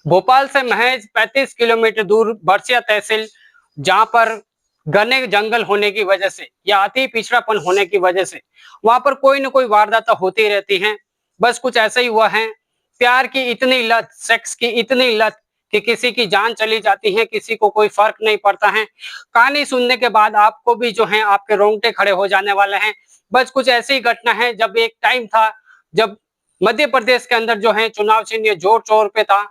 भोपाल से महज 35 किलोमीटर दूर बरसिया तहसील, जहां पर घने जंगल होने की वजह से या अति पिछड़ापन होने की वजह से वहां पर कोई न कोई वारदात होती रहती हैं। बस कुछ ऐसा ही हुआ है। प्यार की इतनी लत, सेक्स की इतनी लत कि किसी की जान चली जाती है, किसी को कोई फर्क नहीं पड़ता है। कहानी सुनने के बाद आपको भी जो है आपके रोंगटे खड़े हो जाने वाले हैं। बस कुछ ऐसी घटना है, जब एक टाइम था जब मध्य प्रदेश के अंदर जो है चुनाव चिन्ह जोर शोर पे था,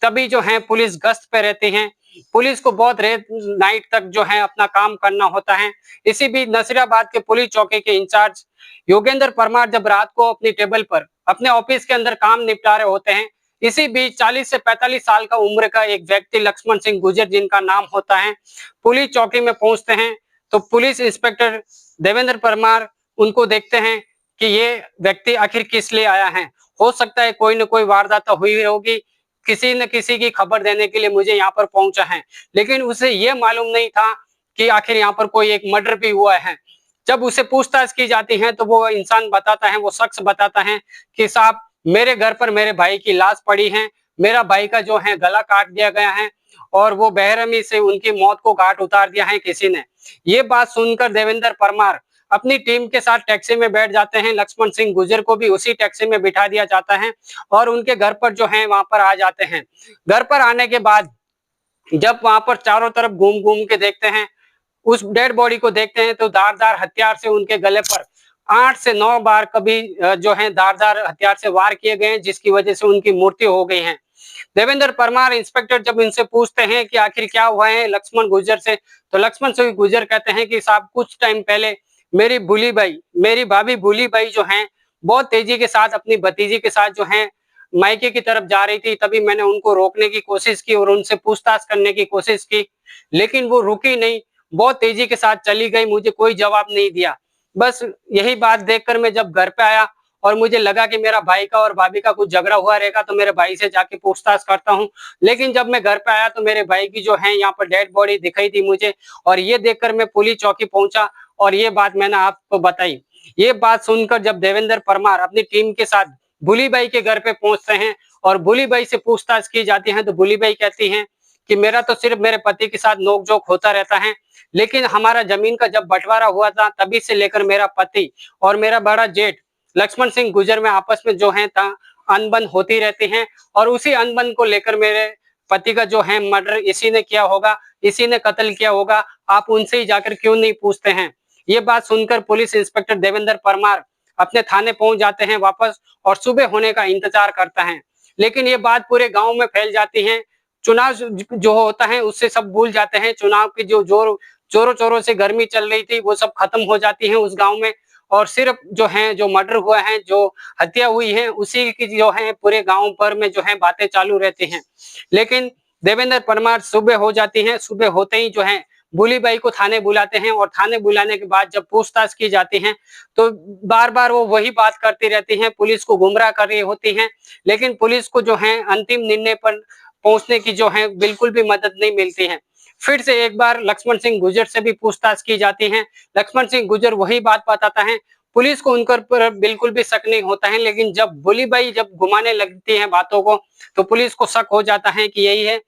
तभी जो है पुलिस गश्त पे रहती है। पुलिस को बहुत रेत नाइट तक जो है अपना काम करना होता है। इसी बीच नसीराबाद के पुलिस चौकी के इंचार्ज योगेंद्र परमार जब रात को अपनी टेबल पर अपने ऑफिस के अंदर काम निपटा रहे होते हैं, इसी बीच 40 से 45 साल का उम्र का एक व्यक्ति लक्ष्मण सिंह गुर्जर जिनका नाम होता है, पुलिस चौकी में पहुंचते हैं। तो पुलिस इंस्पेक्टर देवेंद्र परमार उनको देखते हैं कि ये व्यक्ति आखिर किस लिए आया है। हो सकता है कोई न कोई वारदात हुई होगी, किसी न किसी की खबर देने के लिए मुझे यहाँ पर पहुंचा है। लेकिन उसे ये मालूम नहीं था कि आखिर यहाँ पर कोई एक मर्डर भी हुआ है। जब उसे पूछताछ की जाती है तो वो इंसान बताता है, वो शख्स बताता है कि साहब, मेरे घर पर मेरे भाई की लाश पड़ी है, मेरा भाई का जो है गला काट दिया गया है और वो बेरहमी से उनकी मौत को घाट उतार दिया है किसी ने। ये बात सुनकर देवेंद्र परमार अपनी टीम के साथ टैक्सी में बैठ जाते हैं। लक्ष्मण सिंह गुर्जर को भी उसी टैक्सी में बिठा दिया जाता है और उनके घर पर जो है वहां पर आ जाते हैं। घर पर आने के बाद जब वहां पर चारों तरफ घूम घूम के देखते हैं, उस डेड बॉडी को देखते हैं, तो धारदार हथियार से उनके गले पर 8 से 9 बार कभी जो है धारदार हथियार से वार किए गए हैं, जिसकी वजह से उनकी मृत्यु हो गई है। देवेंद्र परमार इंस्पेक्टर जब इनसे पूछते हैं कि आखिर क्या हुआ है लक्ष्मण गुर्जर से, तो लक्ष्मण सिंह गुर्जर कहते हैं कि साहब, कुछ टाइम पहले मेरी भूली बाई, मेरी भाभी भूली बाई जो है बहुत तेजी के साथ अपनी भतीजी के साथ जो है मायके की तरफ जा रही थी। तभी मैंने उनको रोकने की कोशिश की और उनसे पूछताछ करने की कोशिश की, लेकिन वो रुकी नहीं, बहुत तेजी के साथ चली गई, मुझे कोई जवाब नहीं दिया। बस यही बात देखकर मैं जब घर पे आया और मुझे लगा कि मेरा भाई का और भाभी का कुछ झगड़ा हुआ रहेगा, तो मेरे भाई से जाके पूछताछ करता हूँ। लेकिन जब मैं घर पे आया तो मेरे भाई की जो है यहाँ पर डेड बॉडी दिखाई दी मुझे, और ये देखकर मैं पुलिस चौकी पहुंचा और ये बात मैंने आपको बताई। ये बात सुनकर जब देवेंद्र परमार अपनी टीम के साथ भूली बाई के घर पे पहुंचते हैं और भूली बाई से पूछताछ की जाती है, तो भूली बाई कहती हैं कि मेरा तो सिर्फ मेरे पति के साथ नोकझोंक होता रहता है, लेकिन हमारा जमीन का जब बंटवारा हुआ था तभी से लेकर मेरा पति और मेरा बड़ा जेठ लक्ष्मण सिंह गुर्जर में आपस में जो है अनबन होती रहती है, और उसी अनबन को लेकर मेरे पति का जो है मर्डर इसी ने किया होगा, इसी ने कत्ल किया होगा, आप उनसे ही जाकर क्यों नहीं पूछते हैं। ये बात सुनकर पुलिस इंस्पेक्टर देवेंद्र परमार अपने थाने पहुंच जाते हैं वापस और सुबह होने का इंतजार करता है। लेकिन ये बात पूरे गांव में फैल जाती है। चुनाव जो होता है उससे सब भूल जाते हैं। चुनाव की जो जोरों चोरों से गर्मी चल रही थी वो सब खत्म हो जाती है उस गांव में, और सिर्फ जो है जो मर्डर हुआ है, जो हत्या हुई है, उसी की जो है पूरे गांव भर में जो है बातें चालू रहती हैं। लेकिन देवेंद्र परमार सुबह हो जाती है, सुबह होते ही जो है भूली बाई को थाने बुलाते हैं, और थाने बुलाने के बाद जब पूछताछ की जाती है तो बार बार वो वही बात करती रहती हैं, पुलिस को गुमराह कर रही होती हैं। लेकिन पुलिस को जो है अंतिम निर्णय पर पहुंचने की जो है बिल्कुल भी मदद नहीं मिलती है। फिर से एक बार लक्ष्मण सिंह गुर्जर से भी पूछताछ की जाती है। लक्ष्मण सिंह गुर्जर वही बात बताता है। पुलिस को उनकर पर बिल्कुल भी शक नहीं होता है, लेकिन जब भोली बाई जब घुमाने लगती है बातों को, तो पुलिस को शक हो जाता है कि यही है।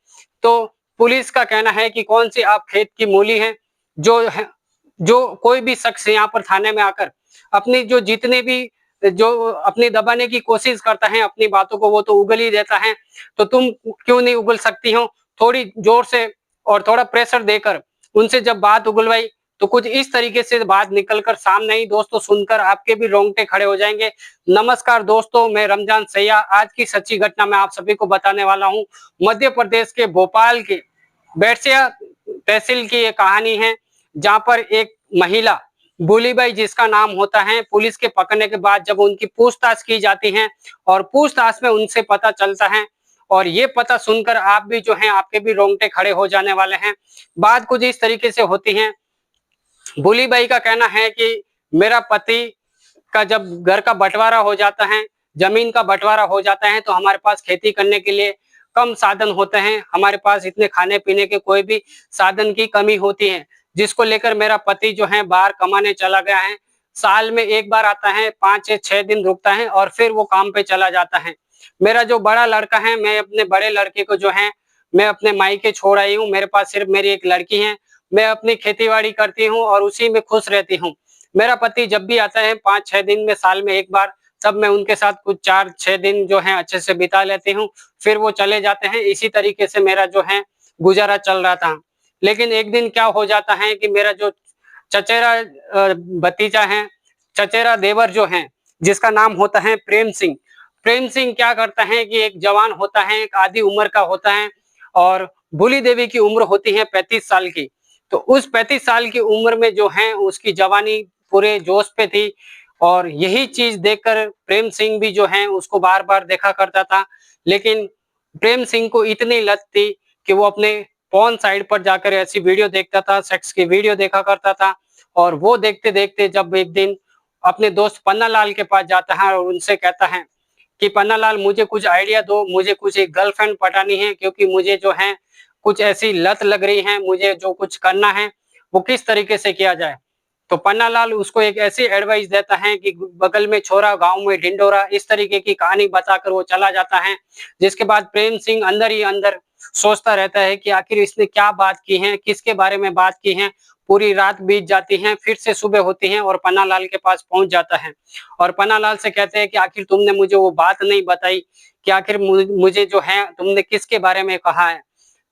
तो पुलिस का कहना है कि कौन सी आप खेत की मूली है, जो कोई भी शख्स यहाँ पर थाने में आकर अपनी जो जितने भी जो अपनी दबाने की कोशिश करता है अपनी बातों को, वो तो उगल ही देता है। तो तुम क्यों नहीं उगल सकती हो? थोड़ी जोर से और थोड़ा प्रेशर देकर उनसे जब बात उगलवाई तो कुछ इस तरीके से बात निकलकर सामने आई। दोस्तों, सुनकर आपके भी रोंगटे खड़े हो जाएंगे। नमस्कार दोस्तों, मैं रमजान सैया। आज की सच्ची घटना मैं आप सभी को बताने वाला हूँ। मध्य प्रदेश के भोपाल के बैरसिया तहसील की ये कहानी है, जहाँ पर एक महिला भूलीबाई जिसका नाम होता है, पुलिस के पकड़ने के बाद जब उनकी पूछताछ की जाती है और पूछताछ में उनसे पता चलता है, और ये पता सुनकर आप भी जो है आपके भी रोंगटे खड़े हो जाने वाले हैं। बात कुछ इस तरीके से होती है। भूलीबाई का कहना है कि मेरा पति का जब घर का बंटवारा हो जाता है, जमीन का बंटवारा हो जाता है, तो हमारे पास खेती करने के लिए कम साधन होते हैं, हमारे पास इतने खाने पीने के कोई भी साधन की कमी होती है, जिसको लेकर मेरा पति जो है बाहर कमाने चला गया है। साल में एक बार आता है, 5 या 6 दिन रुकता है और फिर वो काम पे चला जाता है। मेरा जो बड़ा लड़का है, मैं अपने बड़े लड़के को जो है मैं अपने मायके छोड़ आई हूँ। मेरे पास सिर्फ मेरी एक लड़की है। मैं अपनी खेती-बाड़ी करती हूँ और उसी में खुश रहती हूँ। मेरा पति जब भी आता है 5-6 दिन में, साल में 1 बार, तब मैं उनके साथ कुछ 4-6 दिन जो है अच्छे से बिता लेती हूँ, फिर वो चले जाते हैं। इसी तरीके से मेरा जो है गुज़ारा चल रहा था। लेकिन एक दिन क्या हो जाता है कि मेरा जो चचेरा भतीजा है, चचेरा देवर जो है, जिसका नाम होता है प्रेम सिंह। प्रेम सिंह क्या करता है कि एक जवान होता है, एक आधी उम्र का होता है और भोली देवी की उम्र होती है 35 साल की। तो उस 35 साल की उम्र में जो है उसकी जवानी पूरे जोश पे थी और यही चीज़ देखकर प्रेम सिंह भी जो है उसको बार-बार देखा करता था। लेकिन प्रेम सिंह को इतनी लत थी कि वो अपने पोर्न साइट पर जाकर ऐसी वीडियो देखता था, सेक्स की वीडियो देखा करता था और वो देखते-देखते जब एक दिन अपने दोस्त पन्नालाल के पास जाता है और उनसे कहता है कि पन्नालाल, मुझे कुछ आइडिया दो, मुझे कुछ एक गर्लफ्रेंड पटानी है क्योंकि मुझे जो है कुछ ऐसी लत लग रही है, मुझे जो कुछ करना है वो किस तरीके से किया जाए। तो पन्नालाल उसको एक ऐसी एडवाइस देता है कि बगल में छोरा गाँव में ढिंढोरा, इस तरीके की कहानी बताकर वो चला जाता है। जिसके बाद प्रेम सिंह अंदर ही अंदर सोचता रहता है कि आखिर इसने क्या बात की है, किसके बारे में बात की है। पूरी रात बीत जाती है, फिर से सुबह होती है और पन्नालाल के पास पहुँच जाता है और पन्नालाल से कहते हैं कि आखिर तुमने मुझे वो बात नहीं बताई कि आखिर मुझे जो है तुमने किसके बारे में कहा है।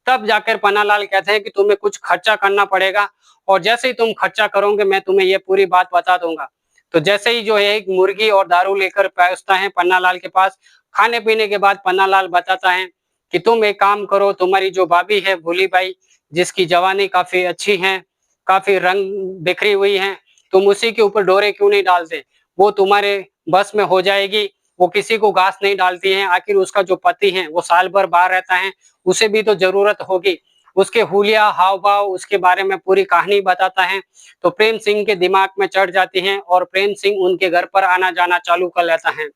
तब जाकर पन्नालाल कहते हैं कि तुम्हें कुछ खर्चा करना पड़ेगा और जैसे ही तुम खर्चा करोगे मैं तुम्हें ये पूरी बात बता दूँगा। तो जैसे ही जो है एक मुर्गी और दारू लेकर पहुँचता है पन्नालाल के पास। खाने-पीने के बाद पन्नालाल बताता है कि तुम एक काम करो, तुम्हारी जो भाभी है भोली बाई, जिसकी जवानी काफ़ी अच्छी है, काफ़ी रंग बिखरी हुई है, तुम उसी के ऊपर डोरे क्यों नहीं डालते? वो तुम्हारे बस में हो जाएगी, वो किसी को घास नहीं डालती है, आखिर उसका जो पति है वो साल भर बाहर रहता है, उसे भी तो ज़रूरत होगी। उसके हुलिया, हाव-भाव, उसके बारे में पूरी कहानी बताता है। तो प्रेम सिंह के दिमाग में चढ़ जाती है और प्रेम सिंह उनके घर पर आना-जाना चालू कर लेता है।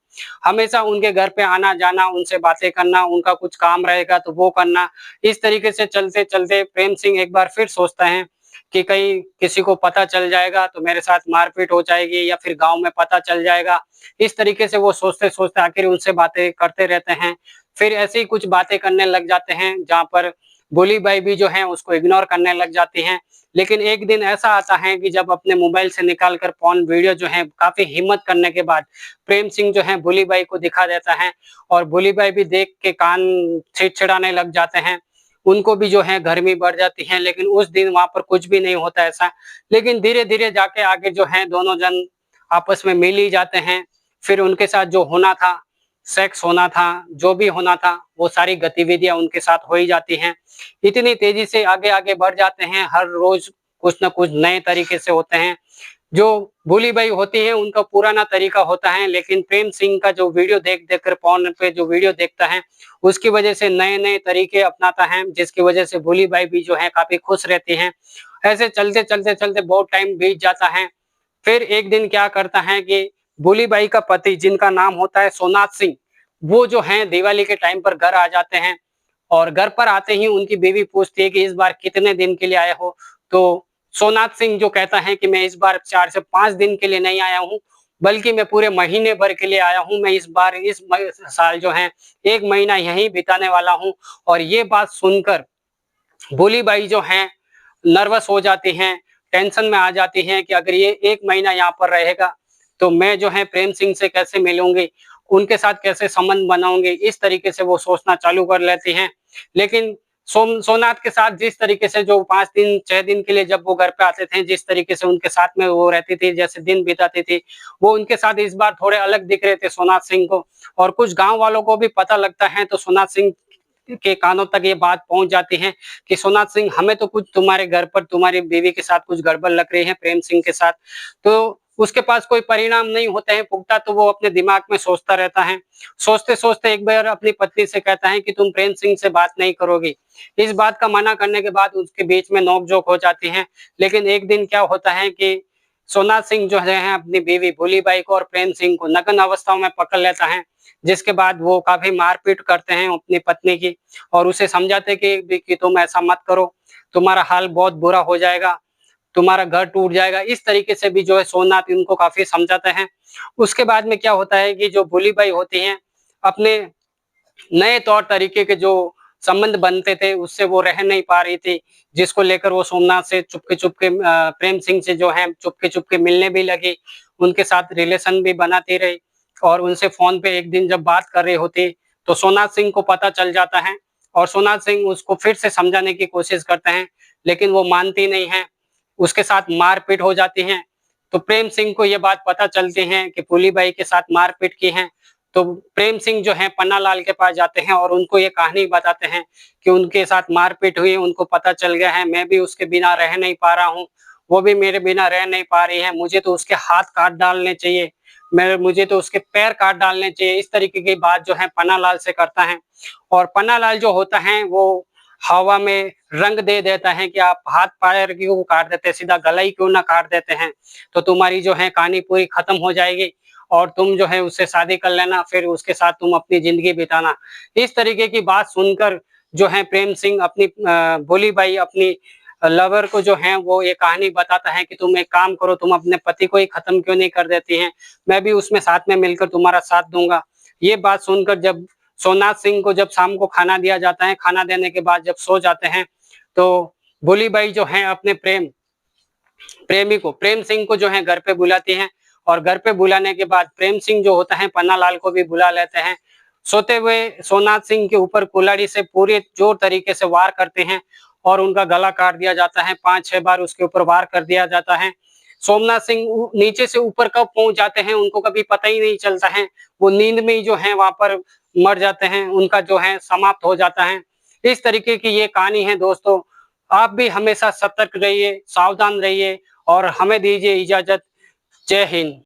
हमेशा उनके घर पे आना-जाना, उनसे बातें करना, उनका कुछ काम रहेगा तो वो करना। इस तरीके से चलते-चलते प्रेम सिंह एक बार फिर सोचता है कि कहीं किसी को पता चल जाएगा तो मेरे साथ मारपीट हो जाएगी या फिर गाँव में पता चल जाएगा। इस तरीके से वो सोचते-सोचते आखिर उनसे बातें करते रहते हैं। फिर ऐसे ही कुछ बातें करने लग जाते हैं जहाँ पर भोली बाई भी जो है उसको इग्नोर करने लग जाती हैं। लेकिन एक दिन ऐसा आता है कि जब अपने मोबाइल से निकाल कर पोर्न वीडियो जो है काफ़ी हिम्मत करने के बाद प्रेम सिंह जो है भोली बाई को दिखा देता है और भोली बाई भी देख के कान छिड़छिड़ाने लग जाते हैं। उनको भी जो है गर्मी बढ़ जाती है, लेकिन उस दिन वहाँ पर कुछ भी नहीं होता ऐसा। लेकिन धीरे-धीरे जाके आगे जो है दोनों जन आपस में मिल ही जाते हैं। फिर उनके साथ जो होना था, सेक्स होना था, जो भी होना था, वो सारी गतिविधियाँ उनके साथ हो ही जाती हैं। इतनी तेज़ी से आगे-आगे बढ़ जाते हैं, हर रोज़ कुछ न कुछ नए तरीके से होते हैं। जो भोली बाई होती हैं उनका पुराना तरीका होता है, लेकिन प्रेम सिंह का जो वीडियो देख-देख कर पोर्न पे जो वीडियो देखता है, उसकी वजह से नए-नए तरीके अपनाता है, जिसकी वजह से भोली बाई भी जो है काफ़ी खुश रहती हैं। ऐसे चलते बहुत टाइम बीत जाता है। फिर एक दिन क्या करता है कि भोली बाई का पति, जिनका नाम होता है सोनाथ सिंह, वो जो हैं दिवाली के टाइम पर घर आ जाते हैं और घर पर आते ही उनकी बीवी पूछती है कि इस बार कितने दिन के लिए आए हो? तो सोनाथ सिंह जो कहता है कि मैं इस बार 4 से 5 दिन के लिए नहीं आया हूँ, बल्कि मैं पूरे महीने भर के लिए आया हूँ। मैं इस बार इस साल जो है 1 महीना यहीं बिताने वाला हूँ और ये बात सुनकर भोली बाई जो हैं नर्वस हो जाती हैं, टेंशन में आ जाती हैं कि अगर ये 1 महीना यहाँ पर रहेगा, तो मैं जो है प्रेम सिंह से कैसे मिलूँगी, उनके साथ कैसे संबंध बनाऊँगी, इस तरीके से वो सोचना चालू कर लेती हैं। लेकिन सोमनाथ के साथ जिस तरीके से जो 5 दिन, 6 दिन के लिए जब वो घर पे आते थे, जिस तरीके से उनके साथ में वो रहती थी, जैसे दिन बिताती थी, वो उनके साथ इस बार थोड़े अलग दिख रहे थे सोमनाथ सिंह को और कुछ गाँव वालों को भी पता लगता है, तो सोमनाथ सिंह के कानों तक ये बात पहुँच जाती है कि सोमनाथ सिंह, हमें तो कुछ तुम्हारे घर पर तुम्हारी बीवी के साथ कुछ गड़बड़ लग रही है प्रेम सिंह के साथ। तो उसके पास कोई परिणाम नहीं होते हैं पुख्ता, तो वो अपने दिमाग में सोचता रहता है। सोचते-सोचते एक बार अपनी पत्नी से कहता है कि तुम प्रेम सिंह से बात नहीं करोगी। इस बात का मना करने के बाद उसके बीच में नोक-झोंक हो जाती है। लेकिन एक दिन क्या होता है कि सोमनाथ सिंह जो है अपनी बीवी भोली बाई को और प्रेम सिंह को नग्न अवस्थाओं में पकड़ लेता है, जिसके बाद वो काफ़ी मारपीट करते हैं अपनी पत्नी की और उसे समझाते कि तुम ऐसा मत करो, तुम्हारा हाल बहुत बुरा हो जाएगा, तुम्हारा घर टूट जाएगा। इस तरीके से भी जो है सोमनाथ इनको काफ़ी समझाते हैं। उसके बाद में क्या होता है कि जो भोली बाई होती हैं, अपने नए तौर तरीके के जो संबंध बनते थे उससे वो रह नहीं पा रही थी, जिसको लेकर वो सोमनाथ से चुपके-चुपके प्रेम सिंह से जो है चुपके-चुपके मिलने भी लगी, उनके साथ रिलेशन भी बनाती रही और उनसे फ़ोन पे एक दिन जब बात कर रही होती, तो सोमनाथ सिंह को पता चल जाता है और सोमनाथ सिंह उसको फिर से समझाने की कोशिश करते हैं, लेकिन वो मानती नहीं है, उसके साथ मार-पीट हो जाती है। तो प्रेम सिंह को ये बात पता चलती है कि फूली बाई के साथ मार-पीट की है, तो प्रेम सिंह जो है पन्नालाल के पास जाते हैं और उनको ये कहानी बताते हैं कि उनके साथ मारपीट हुई, उनको पता चल गया है, मैं भी उसके बिना रह नहीं पा रहा हूँ, वो भी मेरे बिना रह नहीं पा रही है, मुझे तो उसके हाथ काट डालने चाहिए, मुझे तो उसके पैर काट डालने चाहिए, इस तरीके की बात जो है पन्नालाल से करता है। और पन्नालाल जो होता है वो हवा में रंग दे देता है कि आप हाथ-पैर क्यों काट देते हैं, सीधा गला ही क्यों ना काट देते हैं, तो तुम्हारी जो है कहानी पूरी खत्म हो जाएगी और तुम जो है उससे शादी कर लेना, फिर उसके साथ तुम अपनी ज़िंदगी बिताना। इस तरीके की बात सुनकर जो है प्रेम सिंह अपनी भोली बाई अपनी लवर को जो है वो ये कहानी बताता है कि तुम एक काम करो, तुम अपने पति को ही खत्म क्यों नहीं कर देती हैं, मैं भी उसमें साथ में मिलकर तुम्हारा साथ दूँगा। ये बात सुनकर जब सोमनाथ सिंह को जब शाम को खाना दिया जाता है, खाना देने के बाद जब सो जाते हैं, तो भोली बाई जो है अपने प्रेमी को प्रेम सिंह को जो है घर पे बुलाती हैं और घर पे बुलाने के बाद प्रेम सिंह जो होता है पन्नालाल को भी बुला लेते हैं। सोते हुए सोमनाथ सिंह के ऊपर कुल्हाड़ी से पूरे जोर तरीके से वार करते हैं और उनका गला काट दिया जाता है, 5-6 बार उसके ऊपर वार कर दिया जाता है। सोमनाथ सिंह नीचे से ऊपर कब पहुँच जाते हैं उनको कभी पता ही नहीं चलता है। वो नींद में ही जो है वहाँ पर मर जाते हैं, उनका जो है समाप्त हो जाता है। इस तरीके की ये कहानी है दोस्तों। आप भी हमेशा सतर्क रहिए, सावधान रहिए और हमें दीजिए इजाज़त। जय हिंद।